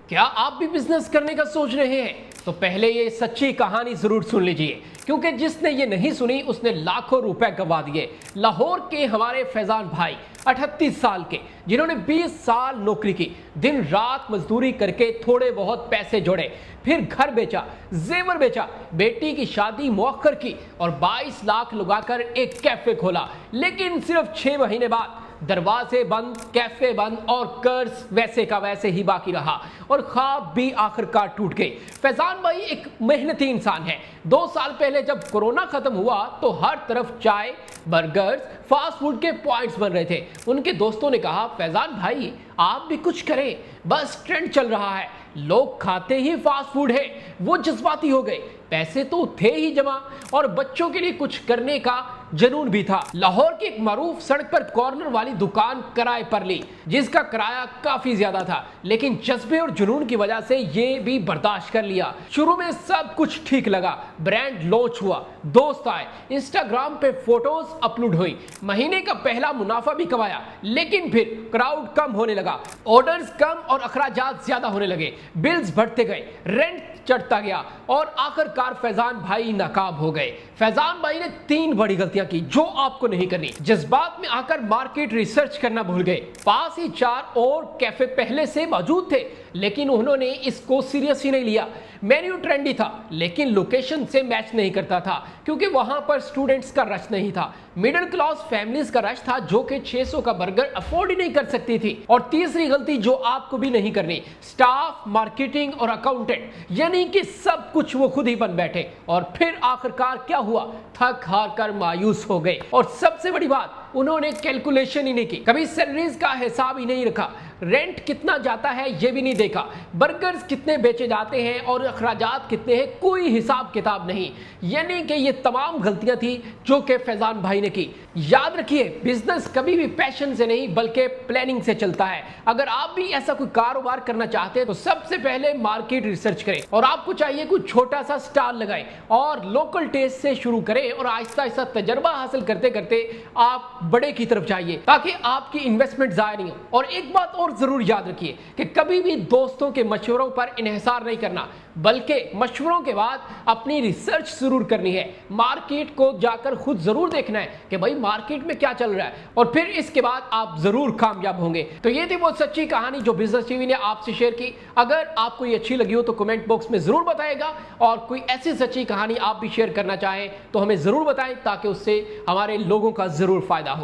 क्या आप भी बिजनेस करने का सोच रहे हैं? तो पहले ये सच्ची कहानी जरूर सुन लीजिए, क्योंकि जिसने ये नहीं सुनी उसने लाखों रुपए गंवा दिए। लाहौर के हमारे फैजान भाई 38 साल के, जिन्होंने 20 साल नौकरी की, दिन रात मजदूरी करके थोड़े बहुत पैसे जोड़े, फिर घर बेचा, जेवर बेचा, बेटी की शादी मौखर की और 22 लाख लगाकर एक कैफे खोला। लेकिन सिर्फ 6 महीने बाद दरवाजे बंद, कैफे बंद और कर्ज वैसे का वैसे ही बाकी रहा और ख्वाब भी आखिरकार टूट गए। फैजान भाई एक मेहनती इंसान है। 2 साल पहले जब कोरोना खत्म हुआ तो हर तरफ चाय, बर्गर्स, फास्ट फूड के पॉइंट्स बन रहे थे। उनके दोस्तों ने कहा, फैजान भाई आप भी कुछ करें, बस ट्रेंड चल रहा है, लोग खाते ही फास्ट फूड है। वो जज्बाती हो गए। पैसे तो थे ही जमा और बच्चों के लिए कुछ करने का जुनून भी था। लाहौर की एक मारूफ सड़क पर कॉर्नर वाली दुकान किराए पर ली, जिसका किराया काफी ज्यादा था, लेकिन जज्बे और जुनून की वजह से ये भी बर्दाश्त कर लिया। शुरू में सब कुछ ठीक लगा, ब्रांड लॉन्च हुआ, दोस्त आए, इंस्टाग्राम पे फोटोज अपलोड हुई, महीने का पहला मुनाफा भी कमाया। लेकिन फिर क्राउड कम होने लगा, ऑर्डर्स कम और अखराजात ज्यादा होने लगे, बिल्स बढ़ते गए, रेंट चढ़ता गया और आखिरकार फैजान भाई नाकाम हो गए। फैजान भाई ने 3 बड़ी गलतियां की जो आपको नहीं करनी। जज्बात में आकर मार्केट रिसर्च करना भूल गए। पास ही 4 और कैफे पहले से मौजूद थे, लेकिन उन्होंने इसको सीरियस ही नहीं लिया। मेन्यू ट्रेंडी था, लेकिन लोकेशन से मैच नहीं करता था, क्योंकि वहां पर स्टूडेंट्स का रश नहीं था, मिडिल क्लास फैमिलीज का रश था जो कि 600 का बर्गर अफोर्ड ही नहीं कर सकती थी। और तीसरी गलती जो आपको भी नहीं करनी, स्टाफ, मार्केटिंग और अकाउंटेंट, यानी कि सब कुछ वो खुद ही बन बैठे और फिर आखिरकार क्या हुआ, थक हार कर मायूस हो गए। और सबसे बड़ी बात, उन्होंने कैलकुलेशन ही नहीं की, कभी सैलरीज का हिसाब ही नहीं रखा, रेंट कितना जाता है ये भी नहीं देखा, बर्गर्स कितने बेचे जाते हैं और अखराजात कितने हैं, कोई हिसाब किताब नहीं। यानी कि ये तमाम गलतियां थी जो कि फैजान भाई ने की। याद रखिए, बिजनेस कभी भी पैशन से नहीं बल्कि प्लानिंग से चलता है। अगर आप भी ऐसा कोई कारोबार करना चाहते हैं तो सबसे पहले मार्केट रिसर्च करें और आपको चाहिए कुछ छोटा सा स्टॉल लगाएं और लोकल टेस्ट से शुरू करें और आहिस्ता आहिस्ता तजर्बा हासिल करते करते आप बड़े की तरफ जाइए, ताकि आपकी इन्वेस्टमेंट जाया नहीं हो। और एक बात और जरूर याद रखिए कि कभी भी दोस्तों के मशवरों पर इन्हिसार नहीं करना, बल्कि मशवरों के बाद अपनी रिसर्च जरूर करनी है। मार्केट को जाकर खुद जरूर देखना है कि भाई मार्केट में क्या चल रहा है, और फिर इसके बाद आप जरूर कामयाब होंगे। तो ये थी वो सच्ची कहानी जो बिजनेस टीवी ने आपसे शेयर की। अगर आपको ये अच्छी लगी हो तो कमेंट बॉक्स में जरूर बताएगा, और कोई ऐसी सच्ची कहानी आप भी शेयर करना चाहें तो हमें जरूर बताएं, ताकि उससे हमारे लोगों का जरूर फायदा हो।